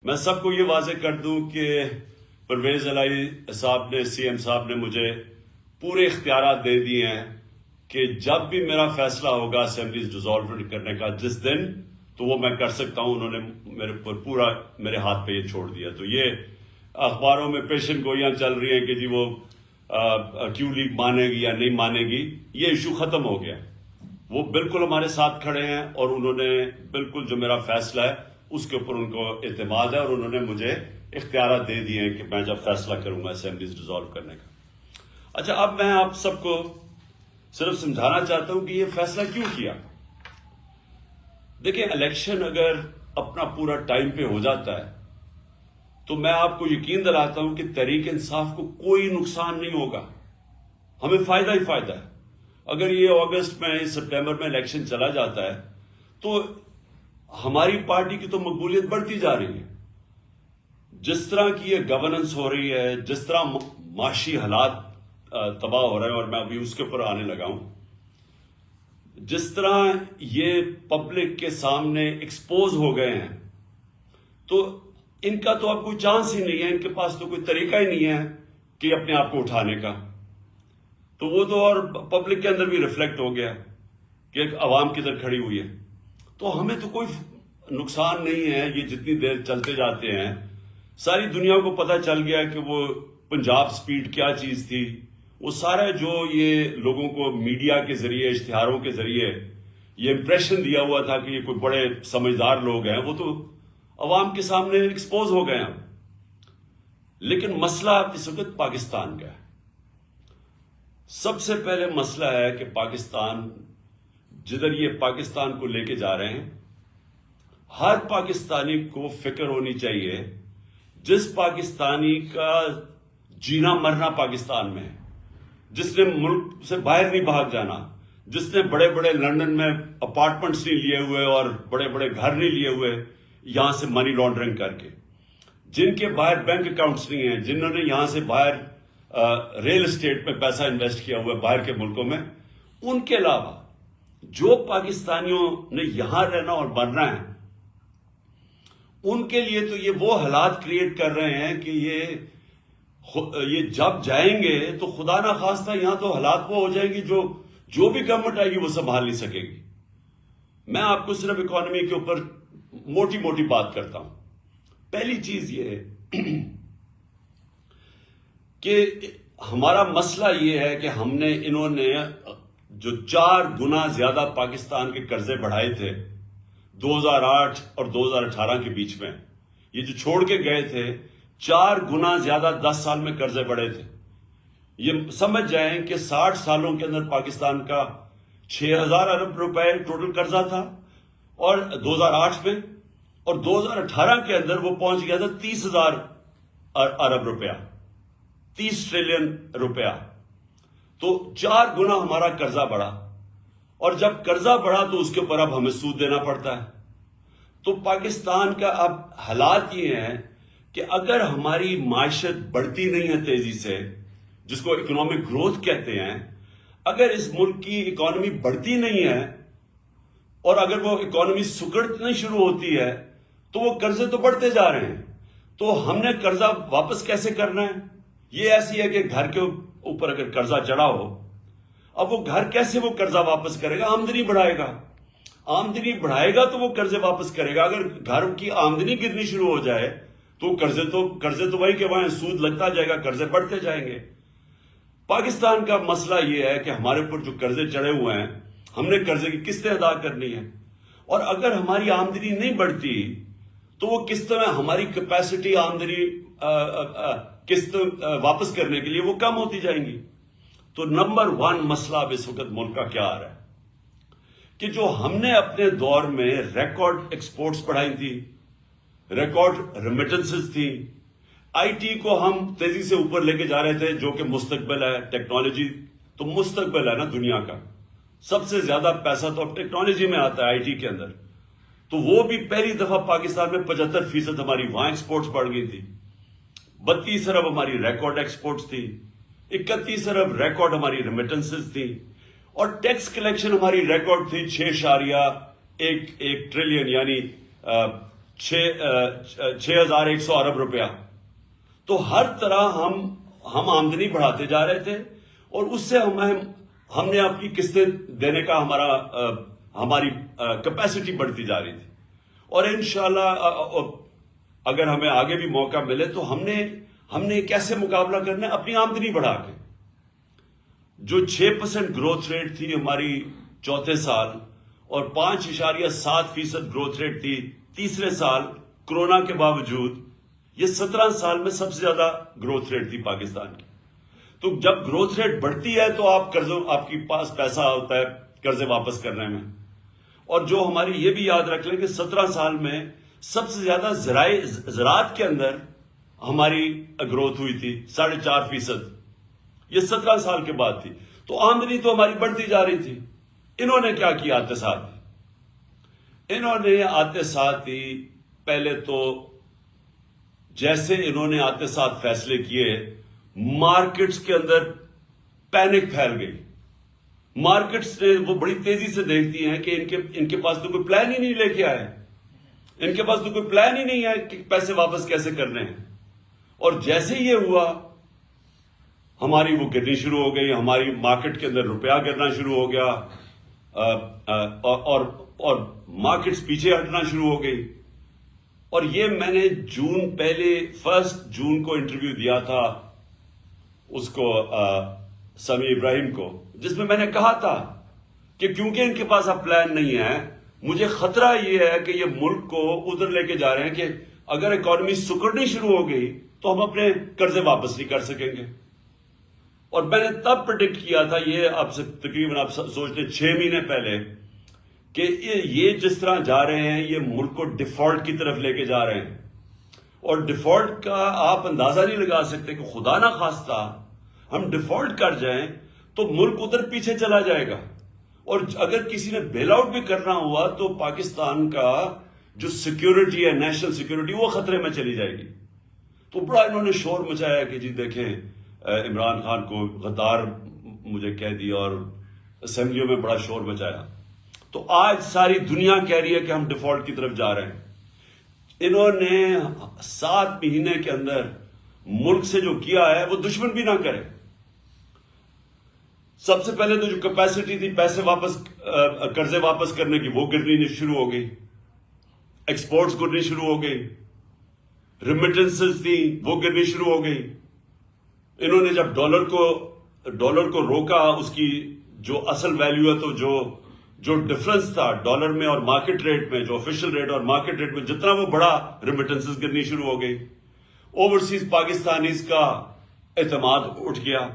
میں سب کو یہ واضح کر دوں کہ پرویز الہی صاحب نے سی ایم صاحب نے مجھے پورے اختیارات دے دیے ہیں کہ جب بھی میرا فیصلہ ہوگا اسمبلیز ڈیزالو کرنے کا جس دن تو وہ میں کر سکتا ہوں. انہوں نے میرے پر پورا میرے ہاتھ پہ یہ چھوڑ دیا. تو یہ اخباروں میں پیشن گوئیاں چل رہی ہیں کہ جی وہ کیو لیگ مانے گی یا نہیں مانے گی, یہ ایشو ختم ہو گیا. وہ بالکل ہمارے ساتھ کھڑے ہیں اور انہوں نے بالکل جو میرا فیصلہ ہے اس کے اوپر ان کو اعتماد ہے اور انہوں نے مجھے اختیارات دے دیے ہیں کہ میں جب فیصلہ کروں گا اسمبلیز ڈیزالو کرنے کا. اچھا, اب میں آپ سب کو صرف سمجھانا چاہتا ہوں کہ یہ فیصلہ کیوں کیا. دیکھیں, الیکشن اگر اپنا پورا ٹائم پہ ہو جاتا ہے تو میں آپ کو یقین دلاتا ہوں کہ تحریک انصاف کو کوئی نقصان نہیں ہوگا, ہمیں فائدہ ہی فائدہ ہے. اگر یہ اگست میں سپٹمبر میں الیکشن چلا جاتا ہے تو ہماری پارٹی کی تو مقبولیت بڑھتی جا رہی ہے. جس طرح کی یہ گورننس ہو رہی ہے, جس طرح معاشی حالات تباہ ہو رہے ہیں, اور میں ابھی اس کے اوپر آنے لگا ہوں, جس طرح یہ پبلک کے سامنے ایکسپوز ہو گئے ہیں, تو ان کا تو اب کوئی چانس ہی نہیں ہے, ان کے پاس تو کوئی طریقہ ہی نہیں ہے کہ اپنے آپ کو اٹھانے کا. تو وہ تو اور پبلک کے اندر بھی ریفلیکٹ ہو گیا کہ ایک عوام کدھر کھڑی ہوئی ہے. تو ہمیں تو کوئی نقصان نہیں ہے. یہ جتنی دیر چلتے جاتے ہیں ساری دنیا کو پتہ چل گیا کہ وہ پنجاب سپیڈ کیا چیز تھی. وہ سارا جو یہ لوگوں کو میڈیا کے ذریعے, اشتہاروں کے ذریعے یہ امپریشن دیا ہوا تھا کہ یہ کوئی بڑے سمجھدار لوگ ہیں, وہ تو عوام کے سامنے ایکسپوز ہو گئے ہیں. لیکن مسئلہ اس وقت پاکستان کا ہے. سب سے پہلے مسئلہ ہے کہ پاکستان جدھر یہ پاکستان کو لے کے جا رہے ہیں, ہر پاکستانی کو فکر ہونی چاہیے جس پاکستانی کا جینا مرنا پاکستان میں ہے, جس نے ملک سے باہر نہیں بھاگ جانا, جس نے بڑے بڑے لندن میں اپارٹمنٹس نہیں لیے ہوئے اور بڑے بڑے گھر نہیں لیے ہوئے یہاں سے منی لانڈرنگ کر کے, جن کے باہر بینک اکاؤنٹس نہیں ہیں, جنہوں نے یہاں سے باہر ریل اسٹیٹ پہ پیسہ انویسٹ کیا ہوا ہے باہر کے ملکوں میں, ان کے علاوہ جو پاکستانیوں نے یہاں رہنا اور بننا ہے, ان کے لیے تو یہ وہ حالات کریٹ کر رہے ہیں کہ یہ جب جائیں گے تو خدا نہ خواستہ یہاں تو حالات وہ ہو جائیں گی جو بھی گورنمنٹ آئے گی وہ سنبھال نہیں سکے گی. میں آپ کو صرف اکانومی کے اوپر موٹی موٹی بات کرتا ہوں. پہلی چیز یہ ہے کہ ہمارا مسئلہ یہ ہے کہ انہوں نے جو 4 گنا زیادہ پاکستان کے قرضے بڑھائے تھے 2008 اور 2018 کے بیچ میں, یہ جو چھوڑ کے گئے تھے 4 گنا زیادہ 10 سال میں قرضے بڑھے تھے. یہ سمجھ جائیں کہ 60 سالوں کے اندر پاکستان کا 6,000 ارب روپے ٹوٹل قرضہ تھا اور 2008 میں, اور 2018 کے اندر وہ پہنچ گیا تھا 30,000 ارب روپیہ, 30 ٹریلین روپیہ. تو 4 گنا ہمارا قرضہ بڑھا, اور جب قرضہ بڑھا تو اس کے اوپر اب ہمیں سود دینا پڑتا ہے. تو پاکستان کا اب حالات یہ ہیں کہ اگر ہماری معیشت بڑھتی نہیں ہے تیزی سے, جس کو اکنامک گروتھ کہتے ہیں, اگر اس ملک کی اکانومی بڑھتی نہیں ہے اور اگر وہ اکانومی سکڑنا شروع ہوتی ہے تو وہ قرضے تو بڑھتے جا رہے ہیں. تو ہم نے قرضہ واپس کیسے کرنا ہے؟ یہ ایسی ہے کہ گھر کے اوپر اگر قرضہ چڑھا ہو, اب وہ گھر کیسے وہ قرضہ واپس کرے گا؟ آمدنی بڑھائے گا, آمدنی بڑھائے گا تو وہ قرضے واپس کرے گا. اگر گھر کی آمدنی گرنی شروع ہو جائے تو قرضے تو وہی کہ وہاں سود لگتا جائے گا, قرضے بڑھتے جائیں گے. پاکستان کا مسئلہ یہ ہے کہ ہمارے اوپر جو قرضے چڑھے ہوئے ہیں, ہم نے قرضے کی قسطیں ادا کرنی ہے, اور اگر ہماری آمدنی نہیں بڑھتی تو وہ قسطیں ہماری کیپیسٹی آمدنی قسط واپس کرنے کے لیے وہ کم ہوتی جائیں گی. تو نمبر 1 مسئلہ اب اس وقت ملک کا کیا آ رہا ہے کہ جو ہم نے اپنے دور میں ریکارڈ ایکسپورٹس بڑھائی تھی, ریکارڈ ریمیٹنسز تھی, آئی ٹی کو ہم تیزی سے اوپر لے کے جا رہے تھے, جو کہ مستقبل ہے. ٹیکنالوجی تو مستقبل ہے نا دنیا کا, سب سے زیادہ پیسہ تو اب ٹیکنالوجی میں آتا ہے, آئی ٹی کے اندر. تو وہ بھی پہلی دفعہ پاکستان میں 75% ہماری وہاں ایکسپورٹس بڑھ گئی تھی. 32 ارب ہماری ریکارڈ ایکسپورٹس تھی, 31 ارب ریکارڈ ہماری ریمیٹنسز تھی, اور ٹیکس کلیکشن ہماری ریکارڈ تھی 6.1 ٹریلین, یعنی 6,100 ارب روپیہ. تو ہر طرح ہم آمدنی بڑھاتے جا رہے تھے اور اس سے ہم نے اپنی قسطیں دینے کا ہماری کیپیسٹی بڑھتی جا رہی تھی. اور انشاءاللہ اگر ہمیں آگے بھی موقع ملے تو ہم نے کیسے مقابلہ کرنا ہے؟ اپنی آمدنی بڑھا کے. جو 6% گروتھ ریٹ تھی ہماری چوتھے سال اور 5.7% گروتھ ریٹ تھی تیسرے سال کرونا کے باوجود، یہ 17 سال میں سب سے زیادہ گروتھ ریٹ تھی پاکستان کی. تو جب گروتھ ریٹ بڑھتی ہے تو آپ کے پاس پیسہ ہوتا ہے قرضے واپس کرنے میں. اور جو ہماری یہ بھی یاد رکھ لیں کہ 17 سال میں سب سے زیادہ زراعت کے اندر ہماری گروتھ ہوئی تھی 4.5%. یہ 17 سال کے بعد تھی. تو آمدنی تو ہماری بڑھتی جا رہی تھی. انہوں نے کیا کیا آتے ساتھ؟ انہوں نے آتے ساتھ ہی پہلے تو جیسے انہوں نے آتے ساتھ فیصلے کیے، مارکیٹس کے اندر پینک پھیل گئی. مارکیٹس نے وہ بڑی تیزی سے دیکھتی ہیں کہ ان کے پاس تو کوئی پلان ہی نہیں لے کے آئے، ان کے پاس تو کوئی پلان ہی نہیں ہے کہ پیسے واپس کیسے کرنے ہیں. اور جیسے یہ ہوا ہماری وہ گرنی شروع ہو گئی، ہماری مارکیٹ کے اندر روپیہ گرنا شروع ہو گیا اور مارکیٹس پیچھے ہٹنا شروع ہو گئی. اور یہ میں نے پہلے 1 جون کو انٹرویو دیا تھا اس کو سمیع ابراہیم کو، جس میں نے کہا تھا کہ کیونکہ ان کے پاس اب پلان نہیں ہے، مجھے خطرہ یہ ہے کہ یہ ملک کو ادھر لے کے جا رہے ہیں کہ اگر اکانومی سکڑنی شروع ہو گئی تو ہم اپنے قرضے واپس نہیں کر سکیں گے. اور میں نے تب پریڈکٹ کیا تھا، یہ آپ سے تقریباً آپ سوچتے 6 مہینے پہلے، کہ یہ جس طرح جا رہے ہیں یہ ملک کو ڈیفالٹ کی طرف لے کے جا رہے ہیں. اور ڈیفالٹ کا آپ اندازہ نہیں لگا سکتے کہ خدا نہ خواستہ ہم ڈیفالٹ کر جائیں تو ملک ادھر پیچھے چلا جائے گا. اور اگر کسی نے بیل آؤٹ بھی کرنا ہوا تو پاکستان کا جو سیکیورٹی ہے، نیشنل سیکیورٹی، وہ خطرے میں چلی جائے گی. تو بڑا انہوں نے شور مچایا کہ جی دیکھیں عمران خان کو غدار مجھے کہہ دیا اور اسمبلیوں میں بڑا شور مچایا. تو آج ساری دنیا کہہ رہی ہے کہ ہم ڈیفالٹ کی طرف جا رہے ہیں. انہوں نے 7 مہینے کے اندر ملک سے جو کیا ہے وہ دشمن بھی نہ کرے. سب سے پہلے تو جو کیپیسٹی تھی قرضے واپس کرنے کی، وہ گرنی شروع ہو گئی. ایکسپورٹس گرنی شروع ہو گئی. ریمیٹنسز تھی وہ گرنی شروع ہو گئی. انہوں نے جب ڈالر کو روکا، اس کی جو اصل ویلیو ہے، تو جو ڈفرنس تھا ڈالر میں اور مارکیٹ ریٹ میں، جو آفیشل ریٹ اور مارکیٹ ریٹ میں جتنا وہ بڑا، ریمیٹنسز گرنی شروع ہو گئی. اوورسیز پاکستانیز کا اعتماد اٹھ گیا.